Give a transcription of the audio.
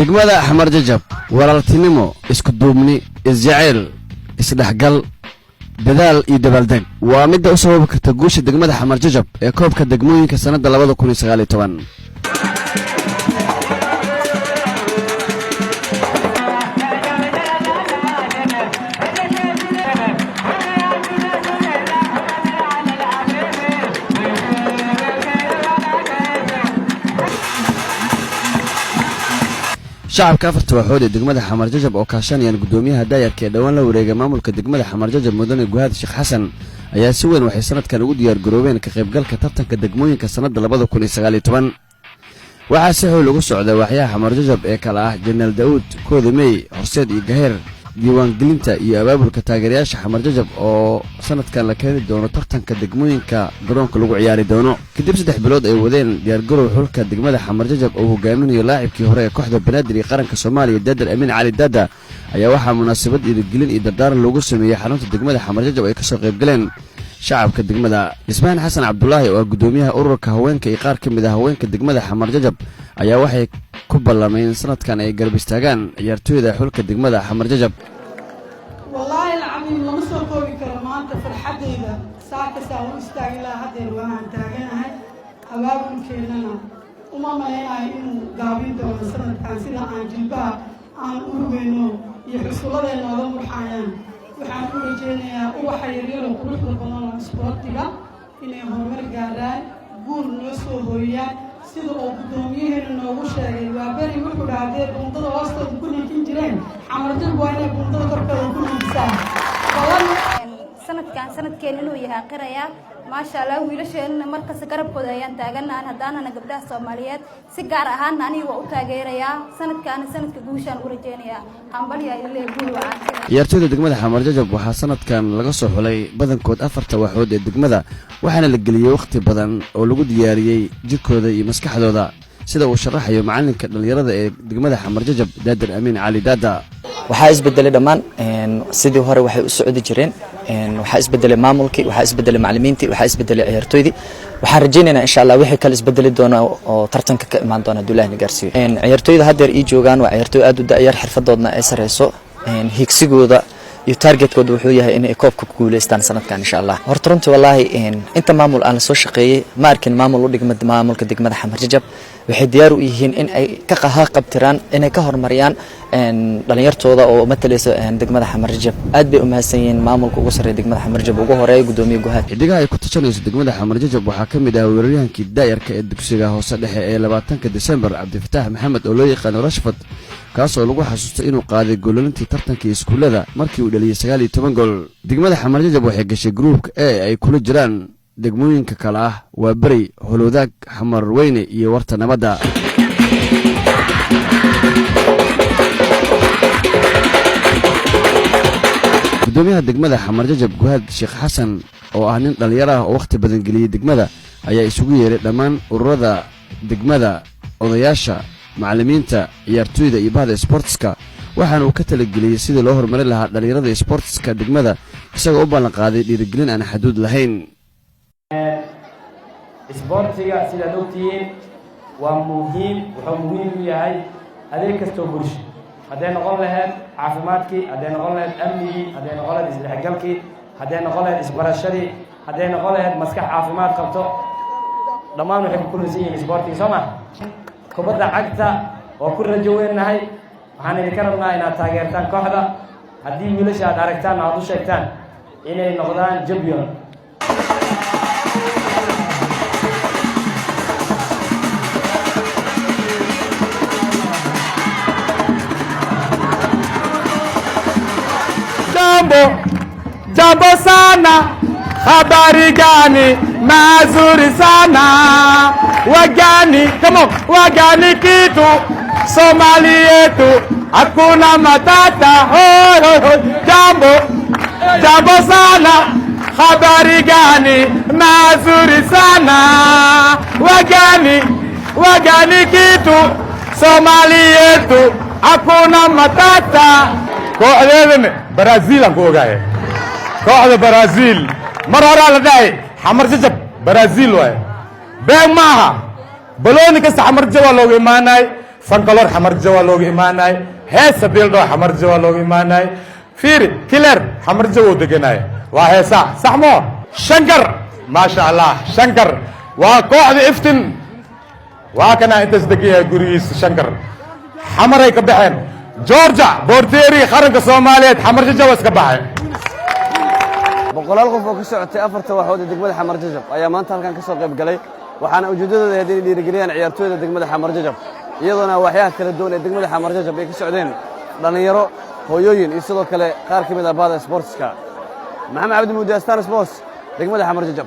degmada Xamar Jajab walaaltinimo isku duubni isjacayl isdhaxgal dadaal iyo dabaaldeg waa mid u sabab karta guusha degmada Xamar Jajab ee koobka degmooyinka sanada 2019 shacabka afarta waxood ee degmada Xamar Jajab oo kaashanayaan gudoomiyaha daayarka ee dhawaan la wareegay maamulka degmada Xamar Jajab mudane Guhaad Sheekh Xasan ayaa si weyn waxay sanadkan ugu diyaar garoobeen ka qaybgalka tartanka degmooyinka sanada 2019 waxa si xoog lagu socday waxyaha Xamar Jajab ee kala ah Janaal Daawud Koodamey Horseed iyo Gaheer diiwaan gelinta iyo abaabulka taageerayaasha Xamar Jajab oo sanadkan la keenay doono tartanka degmooyinka garoonka lagu ciyaari doono kadib 3 bilood ay wadeen diyaar garow xulka degmada Xamar Jajab oo hogaaminayo laacibkii hore ee kooxda Banaadir ee qaranka Soomaaliya Daadar Amin Cali Daada ayaa waxa munaasabad dhiirigelin iyo dardaaran loogu sameeyay xarunta degmada Xamar Jajab ay ka soo qayb galeen shacabka degmada Ismaan Xasan Cabdullaahi oo gudoomiyaha ururka haweenka ee qaar kamid ah haweenka degmada Xamar Jajab ayaa waxay ku ballameen sanadkan ay garab istaagaan ciyaartooyda xulka degmada Xamar Jajab wallahi العظيم lama soo koobi karo maanta farxadeyda saaka u istaagi lahaa hadeer waan taaganahay abaabulkeennana uma maleynayo inuu gaabin doono sanadkan sida aan jilbaha aan u rugeyno iyo xusuuladeena oga murxayaan waxaan u rajeynayaa ubaxa yaryar oo quruxda badan oo isboortiga inay horumar gaaraan guul noo soo hooyaan sida uu gudoomiyaheena noogu sheegay waa beri wuxuu dhahdee bundada hoostooda ku nikin jireen Xamar Jajab waa inay bundada korkooda ku ninkisaan sanadkeen inuu yahay qiraya maasha Allah wiilasheena markas garabkooda ayaan taaganaan hadaana gabdhaha Soomaaliyeed si gaar ahaan aniga u taageeraya sanadka guushan u rajeynaya hambaliya ilaa guul wacan ciyaartooyda degmada Xamar Jajab waxa sanadkan laga soo xulay badankood afarta waxood ee degmada waxaana la geliyay waqti badan oo lagu diyaariyay jirkooda iyo maskaxdooda sida uu sharaxayo macalinka dhalinyarada ee degmada Xamar Jajab Daadar Amin Cali Daada waxa isbedelay dhamaan sidii hore waxay u socdi jireen waxa isbedelay maamulkii waxa isbedelay macallimiintii waxa isbedelay ciyaartooydii waxa rajaynaynaa insha Allah wixii kale isbedeli doona oo tartanka ka imaan doona Duulaahna gaarsiyo ciyaartooyda hadda ay joogaan waa ciyaartooy aad u daayar xirfadoodna ay sareyso higsigooda iyo targetkooda wuxuu yahay in ay koobka ku guuleystaan sanadkan insha Allah horta runtii wallahi inta maamul aan la soo shaqeeyay ma arkin maamul u dhigma maamulka degmada Xamar Jajab waxay diyaar u yihiin in ay ka qabtiraan in ay ka horumariyaan dhalinyartooda oo matalaysa degmada Xamar Jajab aad bay u mahadsan yihiin maamulka ugu sareeya degmada Xamar Jajab ugu horeeyay gudoomiye Guhaad xidigaha ay ku tashanayso degmada Xamar Jajab waxa kamid ah weeraryahankii daayarka ee dugsiga hoose dhexe ee 20 December Cabdifataax Maxamed oo loo yaqaan Rashford kaas oo lagu xasuustay inuu qaaday goolintii tartanka iskuulada markii uu dhaliyay 19 gool degmada Xamar Jajab waxay gashay groupka ay kula jiraan degmooyinka kala ah waa bari Holowdaag Xamar Weyne iyo Warta Nabada gudoomiyaha degmada Xamar Jajab Guhaad Sheekh Xasan oo ah nin dhalinyaro ah oo waqti badan geliyay degmada ayaa isugu yeeray dhamaan ururada degmada odayaasha macallimiinta ciyaartooyda iyo bahda sportska waxaan uu ka talageliyay sidii loo horumarin lahaa dhalinyarada sportska degmada isagoo u ballan qaaday dhiirigelin aan xaduud lahayn isboortiga sida ogtihiin waa muhiim wuxuu muhiim u yahay adeeg kastoo bulsho haday noqon lahayd caafimaadkii haday noqon lahayd amnigii haday noqon lahayd isdhexgalkii haday noqon lahayd isbarashadii haday noqon lahayd maskax caafimaad qabto dhammaan waxay ku kulmaysan yihiin isboortiga soo ma kubadda cagta oo ku rajo weynahay waxaan idinka rabnaa inaad taageertaan kooxda haddii wiilasha aad aragtaan aad u sheegtaan inay noqdaan champion jambo sana habari gani mazuri sana wagani kitu Somali yetu hakuna matata jambo sana habari gani mazuri sana wagani kitu Somali yetu hakuna matata kooxdeedana Brazil aan ku ogahay kooxda Brazil mar hore la dhahay Xamar Jajab Brazil way been maaha balooni kasta Xamar Jajab looga imaanay fankalor xamar jawa looga imaanay heesa dildho xamar jawa looga imaanay fiiri kiler xamar jawa deganay waa heesa saxmo shankar ma sha Allah shankar waa kooxda iftin waa kana intaas degan gurigiisa shankar xamaray ka baxeen Georgia boorteeri qaranka Soomaaliyeed xamar jawa iska baxay boqolaal qof oo ka socotay afarta waxood degmada xamar jajab ayaa maanta halkan ka soo qayb galay waxaana ujeedadooda ahayd inay dhiirigeliyaan ciyaartooyda degmada xamar jajab iyadoona waxyaha kala duwan ee degmada xamar jajab ay ka socdeen dhalinyaro hooyooyin iyo sidoo kale qaar ka mid ah bahda sportska maxamed cabdi muudi astaan sports degmada xamar jajab